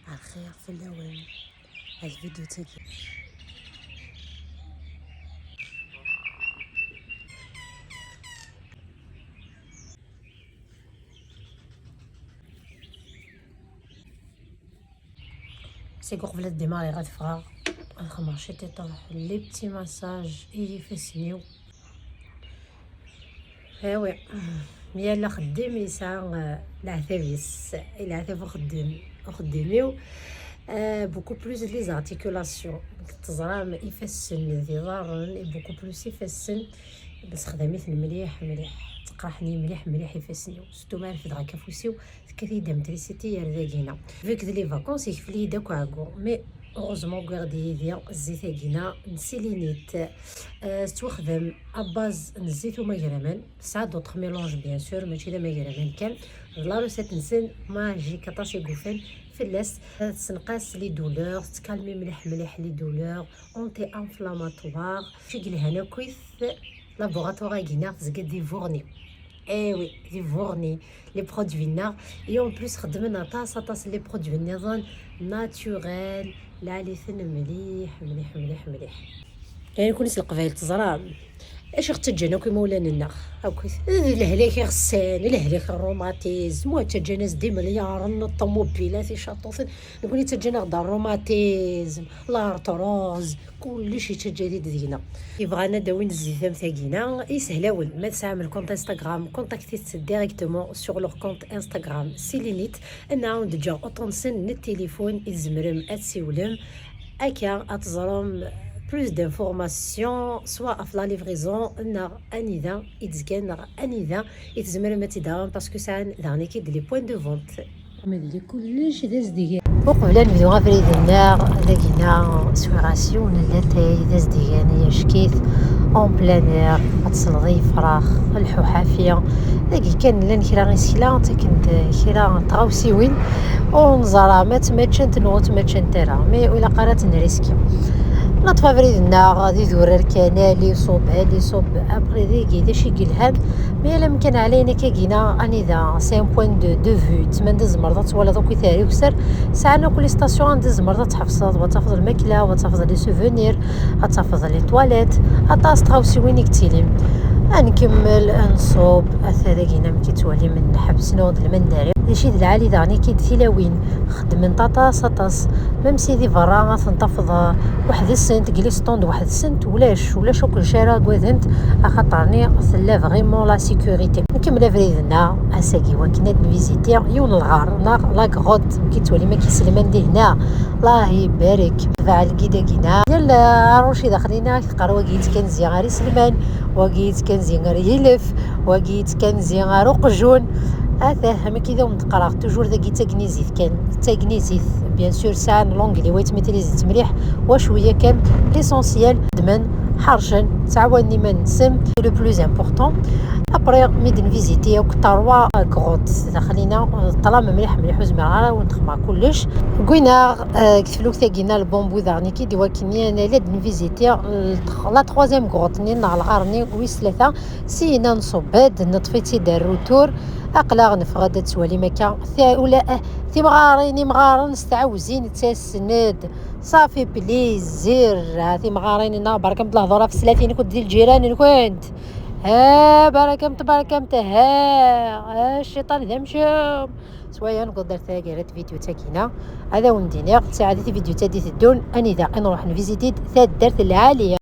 على الخير في الاول. هاد الفيديو تاعي سيكو قبل الديماري غتفرا الخمرشي تيطرح لي بتي ماساج يفسنيو. ايوا يلا خدام يسعى العثابيس العثاب خداميو beaucoup plus les articulations التزرام يفسن الظهر beaucoup plus يفسن بس خداميت مليح تقرحني مليح يفسنيو ستو ما في دغا كفوسيو كثي دم تريسيتي يرداكينا فيك لي فاكونس يكفلي داك عاكو مي اوغوزمون غاردي ديال الزيتاكينا نسيلينيت توخدم اباز نزيتو ماغرمان سا دوطخ ميلونج بيان سور ماشي لا ماغرمان كان لا روسيت نسن ماجي كطاسي غوفن فلاس تنقاس لي دولور تكالمي مليح لي دولور اونتي انفلاماتوار شي هنا كويس لابوغاتوار كينا تزكى دي فورني وي دي فورني لي برودوي نا اي اون بليس خدمنا طاس لي برودوي نظام ناتوريل لا لي ثن مليح يعني كونيس القبايل تزرع اش اختجنا كي مولانا لنا هاكا الهلاك غسان الهلاك الروماتيزم وتجناس دي مليار الطوموبيلات شاطوفن نقول تجنا غدا الروماتيزم لارتروز كلشي تجديد دينا يبغانا داوين الزيتام تاعينا يسهلاول ما تعمل كونت انستغرام كونتاكتيت ديريكتومون سور لور كونت انستغرام سيلينيت انا عند جا اوتونسن التليفون يزمرم اتسيولم اكا اتزرم plus d'informations soit à la livraison anida itzgen anida يتزمر ما تداوم باسكو سان دانيكي دي لي بوين دو فونت مدلي كلشي داز ديال وقبل الفيديو غافري النار لقينا سويراسيون اللاتاي داز ديال يشكيت اون بلان اير غتصلغي فراخ الحوحافيه لقي كان لان كيرا غيسكلا كنت كيرا طراوسيوين ونزرامات ما تشنت نوت ما تشنترا مي ولا قرات نريسكي لا تفافريدنا غادي يدور الكنال لي صوب ابري ديكي داشي كيلهان مي لا ممكن علينا كاكينا اني ذا سي ان بوين دو فيو تما ندز مرضات ولا دوك ثاري وسر ساعنا كل ستاسيون ندز مرضات تحفظ وتحفظ الماكله وتحفظ لي سوفونير تحفظ لي تواليت اطاس تراوسي وين كتيلين نكمل نصوب اثاذاكينا ملي كيتوالي من حبس نوض المنداري شي العالي داني كيدثيلاوين خدم طاطاس ميم سيدي فرا تنتفض واحد السنت جليستوند واحد السنت ولاش كل شارع كوادنت خاطرني ثلا فريمون لا سيكوريتي نكمل فريدنا اساكي وكنا فيزيتي يون الغار لا غروت كيتولي ما كيسلمان دي هنا الله يبارك فعل كيدا ديال عروشي داخلينا قراوه كيت كنزي غاري سلمان وقيت كنزي غاري يلف وقيت كنزي غارو قجون افهم كذا ونقرا توجور داكي تاكنيزيت كان تاكنيزيت بيان سور سان لونغلي ويت ميتريزيت مليح وشويه كان ليسونسيال دمن حرشن تعاوني ما نسم لو بلوز امبورطون ابري ميدن فيزيتي وكتروا كروت داخلينا طلام مليح وزمر ونتخمع كلش كوينا كتفلوك تاكينا البومبو دارني كي ديوا كني انا لاد فيزيتي لا تروازيام كروت ني نهار الغارني ويس ثلاثه سينا نصوباد نطفيتي دار روتور اقلا نفغد توالي مكان ولا مغارين استعوزين تاسند صافي بليزير مغارين بركه الهضره في 30 كنت ديال الجيران كنت بركمت الشيطان ذا مشوم سوايا نقدر ثاقرت فيديو تاكينا هذا وندينير ساعدتي فيديو تادي الدون اني ذا نروح نفيزيتي ثاد الدرت العاليه.